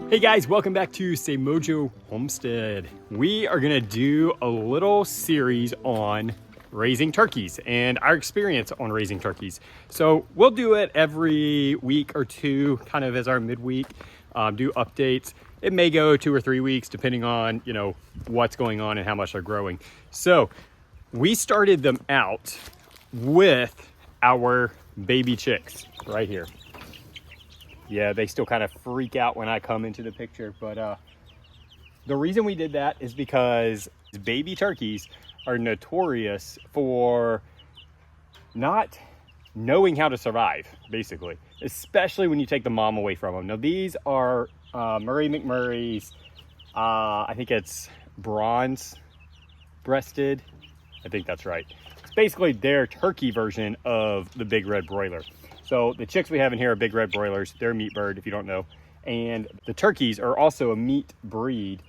Hey guys, welcome back to Say Mojo Homestead. We are gonna do a little series on raising turkeys and our experience on raising turkeys. So we'll do it every week or two, kind of as our midweek, do updates. It may go 2 or 3 weeks depending on, what's going on and how much they're growing. So we started them out with our baby chicks right here. Yeah, they still kind of freak out when I come into the picture, but the reason we did that is because baby turkeys are notorious for not knowing how to survive, basically, especially when you take the mom away from them. Now, these are Murray McMurray's, I think it's bronze breasted. I think that's right. It's basically their turkey version of the big red broiler. So the chicks we have in here are big red broilers. They're a meat bird, if you don't know. And the turkeys are also a meat breed.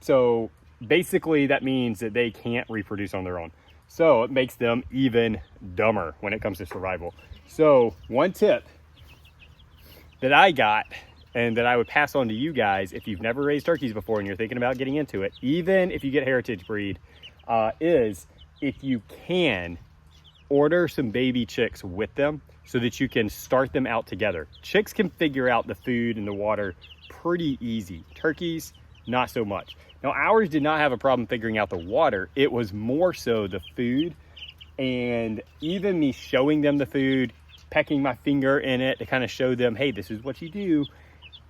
So basically that means that they can't reproduce on their own. So it makes them even dumber when it comes to survival. So one tip that I got and that I would pass on to you guys if you've never raised turkeys before and you're thinking about getting into it, even if you get heritage breed, is if you can order some baby chicks with them so that you can start them out together. Chicks can figure out the food and the water pretty easy. Turkeys, not so much. Now, ours did not have a problem figuring out the water. It was more so the food, and even me showing them the food, pecking my finger in it to kind of show them, hey, this is what you do.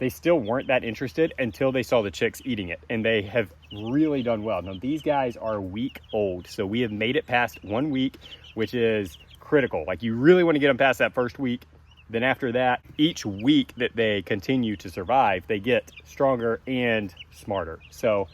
They still weren't that interested until they saw the chicks eating it, and they have really done well. Now, these guys are a week old, so we have made it past 1 week, which is critical. Like, you really want to get them past that first week. Then after that, each week that they continue to survive, they get stronger and smarter. So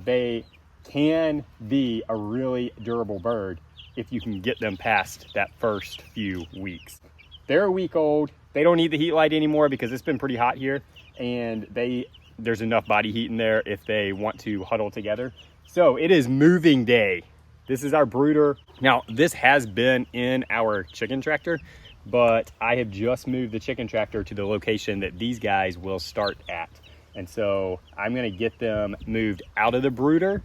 they can be a really durable bird if you can get them past that first few weeks. They're a week old. They don't need the heat light anymore because it's been pretty hot here, and there's enough body heat in there if they want to huddle together. So it is moving day. This is our brooder. Now, this has been in our chicken tractor, but I have just moved the chicken tractor to the location that these guys will start at. And so I'm gonna get them moved out of the brooder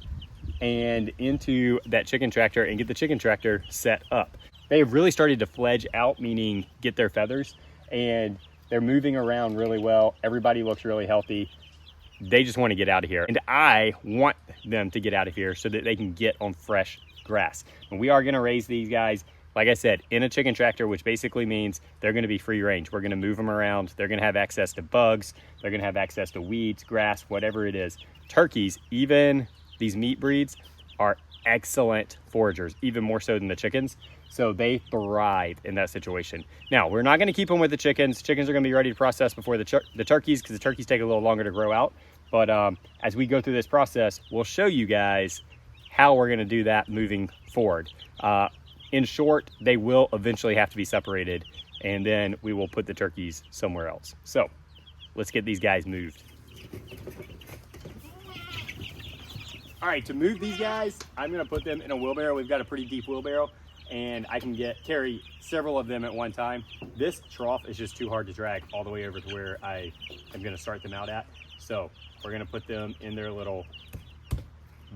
and into that chicken tractor and get the chicken tractor set up. They have really started to fledge out, meaning get their feathers, and they're moving around really well. Everybody looks really healthy. They just want to get out of here. And I want them to get out of here so that they can get on fresh grass. And we are going to raise these guys, like I said, in a chicken tractor, which basically means they're going to be free range. We're going to move them around. They're going to have access to bugs. They're going to have access to weeds, grass, whatever it is. Turkeys, even these meat breeds, are excellent foragers, even more so than the chickens. So they thrive in that situation. Now, we're not going to keep them with the chickens. Chickens are going to be ready to process before the turkeys, because the turkeys take a little longer to grow out. But as we go through this process, we'll show you guys how we're going to do that moving forward. In short, they will eventually have to be separated, and then we will put the turkeys somewhere else. So let's get these guys moved. All right, to move these guys, I'm going to put them in a wheelbarrow. We've got a pretty deep wheelbarrow, and I can carry several of them at one time. This trough is just too hard to drag all the way over to where I am going to start them out at. So we're going to put them in their little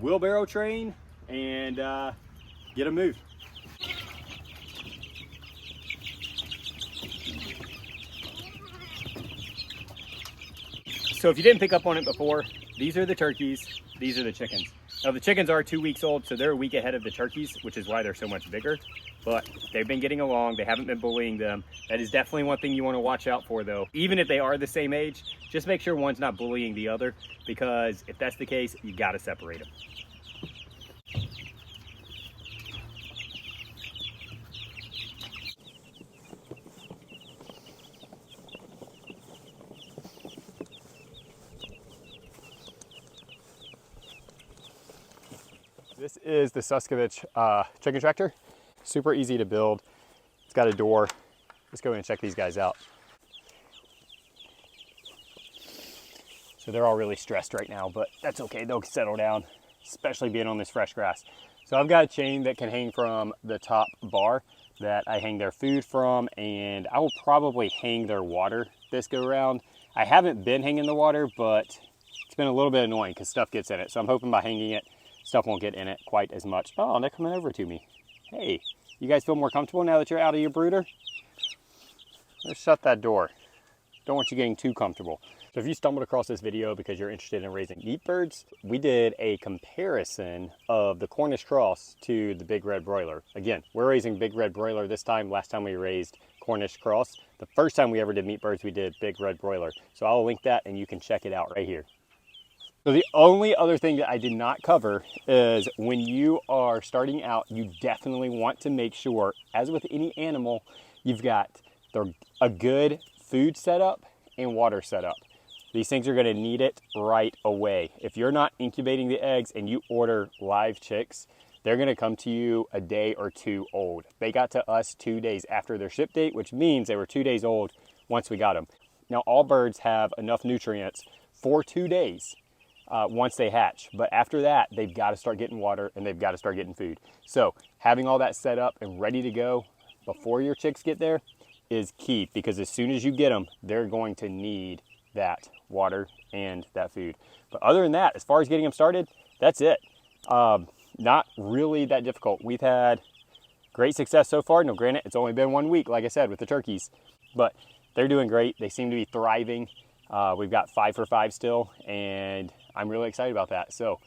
wheelbarrow train and get them moved. So if you didn't pick up on it before, these are the turkeys, these are the chickens. Now, the chickens are 2 weeks old, so they're a week ahead of the turkeys, which is why they're so much bigger. But they've been getting along. They haven't been bullying them. That is definitely one thing you want to watch out for, though. Even if they are the same age, just make sure one's not bullying the other, because if that's the case, you got to separate them. This is the Suskovich chicken tractor. Super easy to build. It's got a door. Let's go in and check these guys out. So they're all really stressed right now, but that's okay. They'll settle down, especially being on this fresh grass. So I've got a chain that can hang from the top bar that I hang their food from, and I will probably hang their water this go around. I haven't been hanging the water, but it's been a little bit annoying because stuff gets in it. So I'm hoping by hanging it, stuff won't get in it quite as much. Oh, they're coming over to me. Hey, you guys feel more comfortable now that you're out of your brooder? Let's shut that door. Don't want you getting too comfortable. So if you stumbled across this video because you're interested in raising meat birds, we did a comparison of the Cornish cross to the big red broiler. Again, we're raising big red broiler this time. Last time we raised Cornish cross. The first time we ever did meat birds, we did big red broiler. So I'll link that and you can check it out right here. So the only other thing that I did not cover is when you are starting out, you definitely want to make sure, as with any animal, you've got a good food setup and water setup. These things are going to need it right away. If you're not incubating the eggs and you order live chicks, they're going to come to you a day or two old. They got to us 2 days after their ship date, which means they were 2 days old once we got them. Now, all birds have enough nutrients for 2 days once they hatch, but after that, they've got to start getting water and they've got to start getting food. So having all that set up and ready to go before your chicks get there is key, because as soon as you get them, they're going to need that water and that food. But other than that, as far as getting them started, that's it. Not really that difficult. We've had great success so far. Now, granted, it's only been 1 week, like I said, with the turkeys, but they're doing great. They seem to be thriving. We've got 5 for 5 still, and I'm really excited about that. So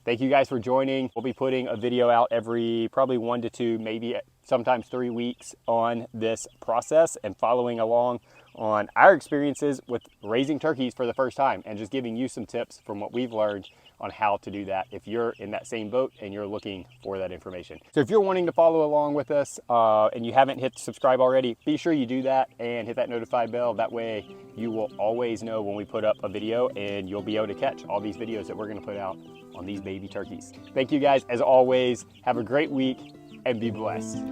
thank you guys for joining. We'll be putting a video out every probably 1 to 2, maybe sometimes 3 weeks on this process and following along on our experiences with raising turkeys for the first time and just giving you some tips from what we've learned on how to do that if you're in that same boat and you're looking for that information. So if you're wanting to follow along with us and you haven't hit subscribe already, be sure you do that and hit that notified bell. That way you will always know when we put up a video and you'll be able to catch all these videos that we're going to put out on these baby turkeys. Thank you guys. As always, have a great week and be blessed.